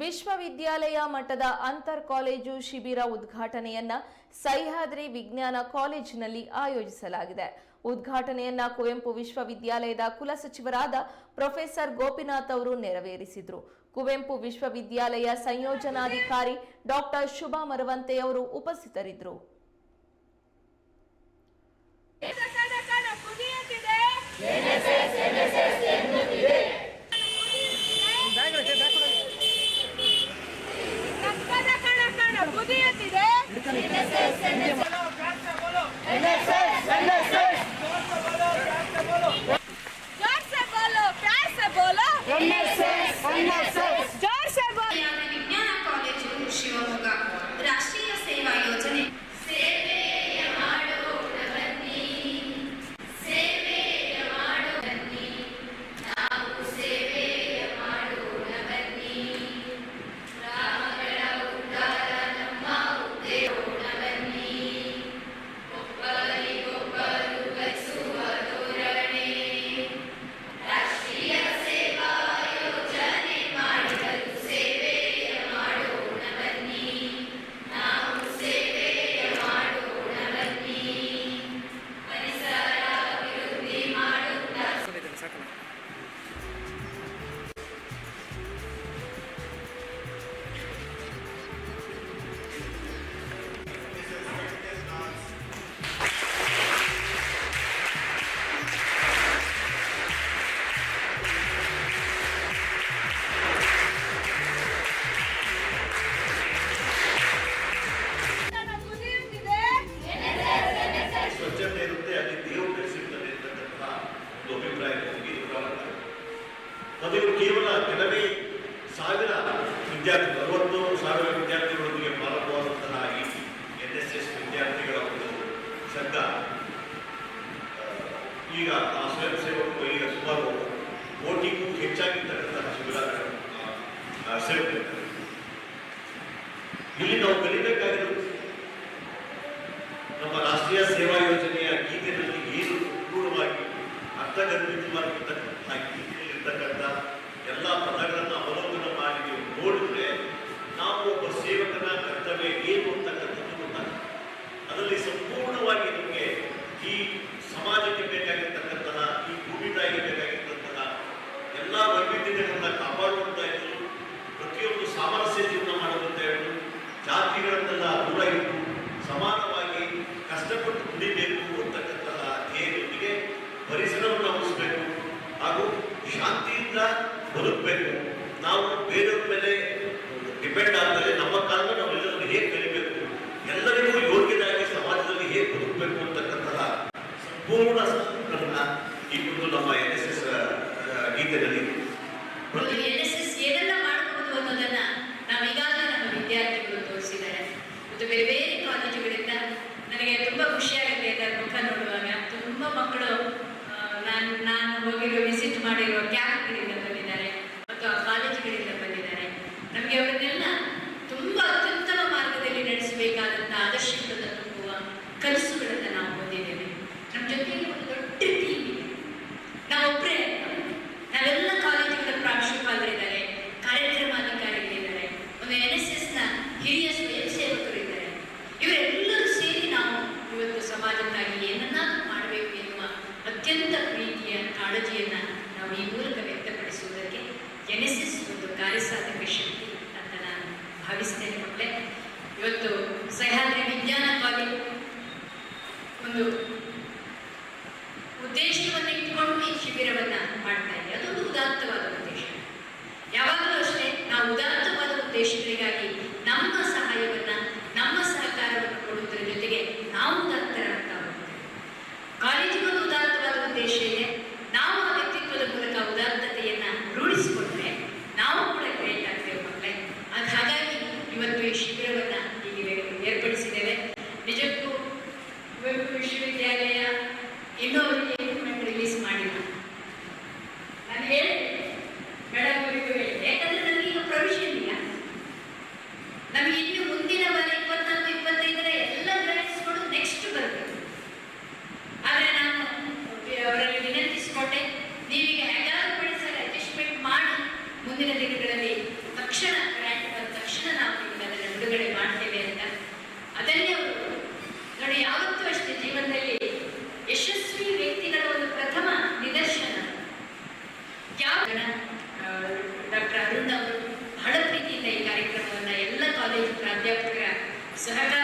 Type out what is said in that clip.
ವಿಶ್ವವಿದ್ಯಾಲಯ ಮಟ್ಟದ ಅಂತರ್ ಕಾಲೇಜು ಶಿಬಿರ ಉದ್ಘಾಟನೆಯನ್ನ ಸಹ್ಯಾದ್ರಿ ವಿಜ್ಞಾನ ಕಾಲೇಜಿನಲ್ಲಿ ಆಯೋಜಿಸಲಾಗಿದೆ. ಉದ್ಘಾಟನೆಯನ್ನ ಕುವೆಂಪು ವಿಶ್ವವಿದ್ಯಾಲಯದ ಕುಲಸಚಿವರಾದ ಪ್ರೊಫೆಸರ್ ಗೋಪಿನಾಥ್ ಅವರು ನೆರವೇರಿಸಿದರು. ಕುವೆಂಪು ವಿಶ್ವವಿದ್ಯಾಲಯ ಸಂಯೋಜನಾಧಿಕಾರಿ ಡಾಕ್ಟರ್ ಶುಭಾ ಮರವಂತೆ ಅವರು ಉಪಸ್ಥಿತರಿದ್ದರು. ವಿಜ್ಞಾನ ಕಾಲೇಜು ಶಿವಮೊಗ್ಗ ರಾಷ್ಟ್ರೀಯ ಸೇವಾ ಯೋಜನೆ ಅದು ಕೇವಲ ಕೆಲವೇ ಸಾವಿರ ವಿದ್ಯಾರ್ಥಿಗಳು 60,000 ವಿದ್ಯಾರ್ಥಿಗಳೊಂದಿಗೆ ಪ್ರಾರಂಭವಾದಂತಹ ಈ NSS ವಿದ್ಯಾರ್ಥಿಗಳ ಒಂದು ಸಂಘ ಈಗ ಆ ಸ್ವಯಂ ಸೇವಕರು ಈಗ ಸುಮಾರು ಕೋಟಿಗೂ ಹೆಚ್ಚಾಗಿರ್ತಕ್ಕಂತಹ ಶಿಬಿರ ಸೇರ್ತಿರ್ತಾರೆ. ಇಲ್ಲಿ ನಾವು ಕಲಿಬೇಕಾಗಿರೋದು ನಮ್ಮ ರಾಷ್ಟ್ರೀಯ ಸೇವಾ ಯೋಜನೆಯ ಗೀತೆಯಲ್ಲಿ ಏನು ಸಂಪೂರ್ಣವಾಗಿ ಅರ್ಥಗರ್ಭಿತವಾಗಿರ್ತಕ್ಕಂತಹ ಗೀತೆಯಲ್ಲಿರ್ತಕ್ಕಂಥ ಎಲ್ಲ ಪದಗಳನ್ನು ಅವಲೋಕನ ಮಾಡಿ ನೀವು ನೋಡಿದ್ರೆ ನಾವು ಒಬ್ಬ ಸೇವಕನ ಕರ್ತವ್ಯ ಏನು ಅಂತಕ್ಕಂಥದ್ದು ಗೊತ್ತಾಗುತ್ತೆ. ಅದರಲ್ಲಿ ಸಂಪೂರ್ಣವಾಗಿ ನಮಗೆ ಈ ಸಮಾಜಕ್ಕೆ ಬೇಕಾಗಿರ್ತಕ್ಕಂತಹ ಈ ಭೂಮಿ ತಾಯಿಗೆ ಬೇಕಾಗಿರ್ತಕ್ಕಂತಹ ಎಲ್ಲ ವೈವಿಧ್ಯತೆಗಳನ್ನ ಕಾಪಾಡುವಂತ ಇದ್ರು, ಪ್ರತಿಯೊಂದು ಸಾಮರಸ್ಯ ಜೀವನ ಮಾಡುವಂತ ಇದ್ರು, ಜಾತಿಗಳನ್ನೆಲ್ಲ ದೂರ ಇಟ್ಟು ಸಮಾನವಾಗಿ ಕಷ್ಟಪಟ್ಟು ದುಡಿಬೇಕು ಅಂತಕ್ಕಂತಹ ಧ್ಯೇಯದೊಂದಿಗೆ ಪರಿಸರವನ್ನು ಉಳಿಸಬೇಕು ಹಾಗೂ ಶಾಂತಿಯಿಂದ ಬದುಕಬೇಕು. ನಾವು ಬೇರೆಯವ್ರ ಮೇಲೆ ಡಿಪೆಂಡ್ ಆದರೆ ನಮ್ಮ ಕಾರಣ ನಾವೆಲ್ಲರಿಗೂ ಹೇಗೆ ಕಲಿಬೇಕು, ಎಲ್ಲರಿಗೂ ಯೋಗ್ಯದಾಗಿ ಸಮಾಜದಲ್ಲಿ ಹೇಗೆ ಬದುಕಬೇಕು ಅಂತಕ್ಕಂತಹ ಸಂಪೂರ್ಣ ಸಂಸ್ಕೃತಿಗಳನ್ನ ಈ ಒಂದು ನಮ್ಮ NSS ಗೀತೆಯಲ್ಲಿ NSS ಏನೆಲ್ಲ ಮಾಡಬಹುದು ಅನ್ನೋದನ್ನ ನಾವೀಗಾಗಲೇ ನಮ್ಮ ವಿದ್ಯಾರ್ಥಿಗಳು ತೋರಿಸಿದ್ದಾರೆ. ಮತ್ತು ಬೇರೆ ಬೇರೆ ಕಾಲೇಜುಗಳಿಂದ ನನಗೆ ತುಂಬಾ ಖುಷಿಯಾಗುತ್ತೆ ಅದರ ಮುಖ ನೋಡುವಾಗ. ತುಂಬಾ ಮಕ್ಕಳು ನಾನು ಹೋಗಿರೋ ವಿಸಿಟ್ ಮಾಡಿರುವ ಕ್ಯಾಂಪ್ಗಳಿಂದ ಬಂದಿದ್ದಾರೆ ಮತ್ತು ಆ ಕಾಲೇಜುಗಳಿಂದ ಬಂದಿದ್ದಾರೆ. ನಮಗೆ ಅವರನ್ನೆಲ್ಲ ತುಂಬಾ ಅತ್ಯುತ್ತಮ ಮಾರ್ಗದಲ್ಲಿ ನಡೆಸಬೇಕಾದಂತಹ ಆದರ್ಶಗಳನ್ನು ತುಂಬುವ ಕನಸುಗಳನ್ನು ನಾವು ಹೊಂದಿದ್ದೇವೆ. ನಮ್ಮ ಜೊತೆಗೆ ಒಂದು ದೊಡ್ಡ ಟೀಮ್ ಇದೆ. ನಾವೊಬ್ಬರೇ ನಾವೆಲ್ಲ ಕಾಲೇಜುಗಳ ಪ್ರಾಂಶುಪಾಲರಿದ್ದಾರೆ, ಕಾರ್ಯಕ್ರಮಾಧಿಕಾರಿಗಳಿದ್ದಾರೆ, ಒಂದು NSSನ ಹಿರಿಯ ಸ್ವಯಂ ಸೇವಕರಿದ್ದಾರೆ. ಇವರೆಲ್ಲರೂ ಸೇರಿ ನಾವು ಇವತ್ತು ಸಮಾಜಕ್ಕಾಗಿ ಏನನ್ನಾದರೂ ಮಾಡಬೇಕು ಎನ್ನುವ ಅತ್ಯಂತ ಪ್ರೀತಿಯ ಕಾಳಜಿಯನ್ನು ನಾವು ಈ ಮೂಲಕ ವ್ಯಕ್ತಪಡಿಸುವುದಕ್ಕೆ NSS ಒಂದು ಕಾರ್ಯಸಾಧಕ ಶಕ್ತಿ ಅಂತ ನಾನು ಭಾವಿಸ್ತೇನೆ. ಮಕ್ಕಳೇ, ಇವತ್ತು ಸಹ್ಯಾದ್ರಿ ವಿಜ್ಞಾನ ಕಾಲೇಜು ಒಂದು ಉದ್ದೇಶವನ್ನು ಇಟ್ಟುಕೊಂಡು ಈ ಶಿಬಿರವನ್ನು ಮಾಡ್ತಾ ಇದೆ. ಅದೊಂದು ಉದಾತ್ತವಾದ ಉದ್ದೇಶ. ಯಾವಾಗಲೂ ಅಷ್ಟೇ ನಾವು ಉದಾತ್ತವಾದ ಉದ್ದೇಶಗಳಿಗಾಗಿ ನಮ್ಮ ಸಹಾಯವನ್ನು, ನಮ್ಮ ಸಹಕಾರವನ್ನು ಕೊಡುವುದರ ಜೊತೆಗೆ ನಾವು ಉದಾತ್ತರಾಗ್ತಾ ಹೋಗ್ತೇವೆ. ಕಾಲೇಜಿಗೊಂದು ಉದಾತ್ತವಾದ ಉದ್ದೇಶ ಇದೆ. ನಾವು ಆ ವ್ಯಕ್ತಿತ್ವದ ಮೂಲಕ ಉದಾತ್ತತೆಯನ್ನು ರೂಢಿಸಿಕೊಂಡ್ರೆ ನಾವು ಕೂಡ ಗ್ರೇಟ್ ಆಗ್ತೇವೆ ಮಕ್ಕಳೇ. ಹಾಗಾಗಿ ಇವತ್ತು ಈ ಶಿಬಿರವನ್ನು ಹೀಗೆ ಏರ್ಪಡಿಸಿದ್ದೇವೆ. ನಿಜಕ್ಕೂ ಕುವೆಂಪು ವಿಶ್ವವಿದ್ಯಾಲಯ ಇನ್ನೂ ಅವರಿಗೆ ರಿಲೀಸ್ ಮಾಡಿಲ್ಲ. ನಾನು ಹೇಳಿದೆ ಮೇಡಮ್ ಅವರಿಗೂ ಹೇಳಿದೆ, ಯಾಕಂದ್ರೆ ನಮಗೀಗ ಪ್ರೊವಿಷನ್ ಇಲ್ಲ. ನಮಗೆ ಪ್ರಾಧ್ಯಾಪಕನ ಡಾಕ್ಟರ್ ಅರುಣ್ ಅವರು ಬಹಳ ಪ್ರೀತಿಯಿಂದ ಈ ಕಾರ್ಯಕ್ರಮವನ್ನು ಎಲ್ಲ ಕಾಲೇಜು ಪ್ರಾಧ್ಯಾಪಕರ ಸಹಕಾರ